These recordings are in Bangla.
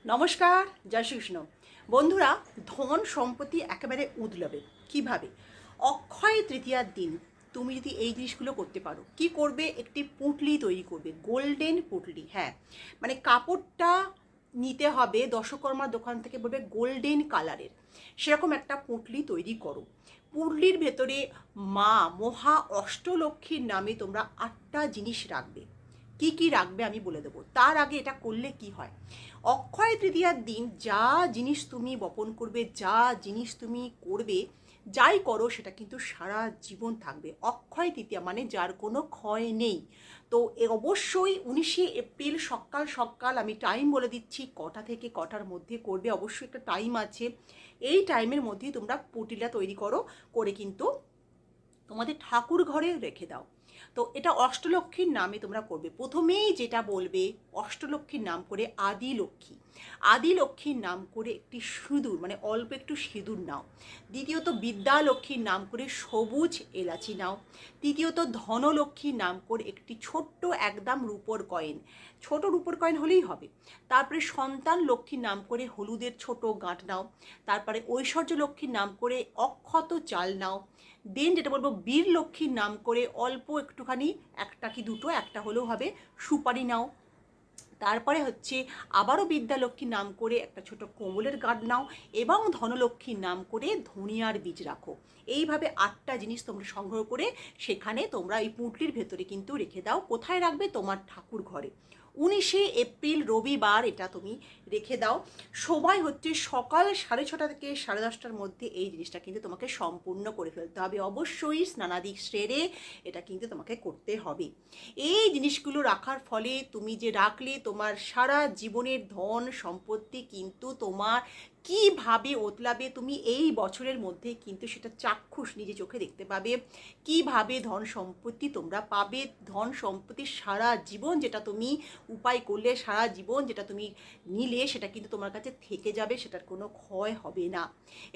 নমস্কার, জয় শ্রীকৃষ্ণ। বন্ধুরা, ধন সম্পত্তি একেবারে উদলবে কিভাবে? অক্ষয় তৃতীয়ার দিন তুমি যদি এই জিনিসগুলো করতে পারো, কি করবে? একটি পুঁটলি তৈরি করবে, গোল্ডেন পুঁটলি। হ্যাঁ, মানে কাপড়টা নিতে হবে দশকর্মার দোকান থেকে, বলবে গোল্ডেন কালারের, সেরকম একটা পুঁটলি তৈরি করো। পুঁটলির ভেতরে মা মহা অষ্টলক্ষ্মীর নামে তোমরা 8টা জিনিস রাখবে। কি কি রাখবে আমি বলে দেবো। তার আগে এটা করলে কি হয়, অক্ষয় তৃতীয়ার দিন যা জিনিস তুমি বপন করবে, যা জিনিস তুমি করবে, যাই করো সেটা কিন্তু সারা জীবন থাকবে। অক্ষয় তৃতীয়া মানে যার কোনো ক্ষয় নেই। তো অবশ্যই 19 এপ্রিল সকাল সকাল আমি টাইম বলে দিচ্ছি, কটা থেকে কটার মধ্যে করবে, অবশ্যই একটা টাইম আছে। এই টাইমের মধ্যেই তোমরা পুঁটলিটা তৈরি করো, করে কিন্তু তোমাদের ঠাকুর ঘরে রেখে দাও। তো এটা অষ্টলক্ষ্মীর নামে তোমরা করবে। প্রথমেই যেটা বলবে, অষ্টলক্ষ্মীর নাম করে আদি লক্ষ্মী, আদি লক্ষ্মীর নাম করে একটি সিঁদুর, মানে অল্প একটু সিঁদুর নাও। দ্বিতীয়ত বিদ্যা লক্ষ্মীর নাম করে সবুজ এলাচি নাও। তৃতীয়ত ধনলক্ষ্মীর নাম করে একটি ছোট্ট একদম রূপোর কয়েন, ছোট রূপোর কয়েন হলেই হবে। তারপরে সন্তান লক্ষ্মীর নাম করে হলুদের ছোট গাঁট নাও। তারপরে ঐশ্বর্য লক্ষ্মীর নাম করে অক্ষত চাল নাও। দেন যেটা বলবো, বীর লক্ষ্মীর নাম করে অল্প একটুখানি, একটা কি দুটো, একটা হলেও হবে, সুপারি নাও। তারপরে হচ্ছে আবারও বিদ্যালক্ষ্মীর নাম করে একটা ছোট কোমলের গাঁট নাও, এবং ধনলক্ষ্মীর নাম করে ধনিয়ার বীজ রাখো। এইভাবে 8টা জিনিস তোমরা সংগ্রহ করে সেখানে তোমরা এই পুঁটলির ভেতরে কিন্তু রেখে দাও। কোথায় রাখবে? তোমার ঠাকুর ঘরে। 19 এপ্রিল রবিবার এটা তুমি রেখে দাও। সময় হচ্ছে সকাল 6:30 থেকে 10:30টার মধ্যে এই জিনিসটা কিন্তু তোমাকে সম্পূর্ণ করে ফেলতে হবে। অবশ্যই স্নানাদি সেরে এটা কিন্তু তোমাকে করতে হবে। এই জিনিসগুলো রাখার ফলে তুমি যে রাখলে, তোমার সারা জীবনের ধন সম্পত্তি কিন্তু তোমার কিভাবে ওতলাবে, তুমি এই বছরের মধ্যে কিন্তু সেটা চাক্ষুষ নিজে চোখে দেখতে পাবে। কিভাবে ধন সম্পত্তি তোমরা পাবে, ধন সম্পত্তি সারা জীবন যেটা তুমি উপায় করলে, সারা জীবন যেটা তুমি নিলে, সেটা কিন্তু তোমার কাছে থেকে যাবে, সেটার কোনো ক্ষয় হবে না।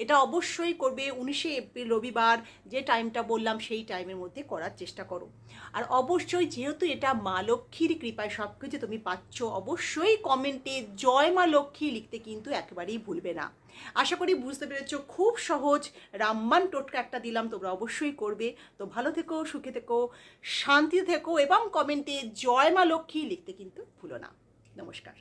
এটা অবশ্যই করবে। 19 এপ্রিল রবিবার যে টাইমটা বললাম সেই টাইমের মধ্যে করার চেষ্টা করো। আর অবশ্যই যেহেতু এটা মা লক্ষ্মীর কৃপায় সব কিছু তুমি পাচ্ছ, অবশ্যই কমেন্টে জয় মা লক্ষ্মী লিখতে কিন্তু একেবারেই ভুলবে না। আশা করি বুঝতে পেরেছ, খুব সহজ রামবান টোটকা একটা দিলাম, তোমরা অবশ্যই করবে। তো ভালো থেকো, সুখে থেকো, শান্তি থেকো, এবং কমেন্টে জয় মা লক্ষ্মী লিখতে কিন্তু ভুলো না। নমস্কার।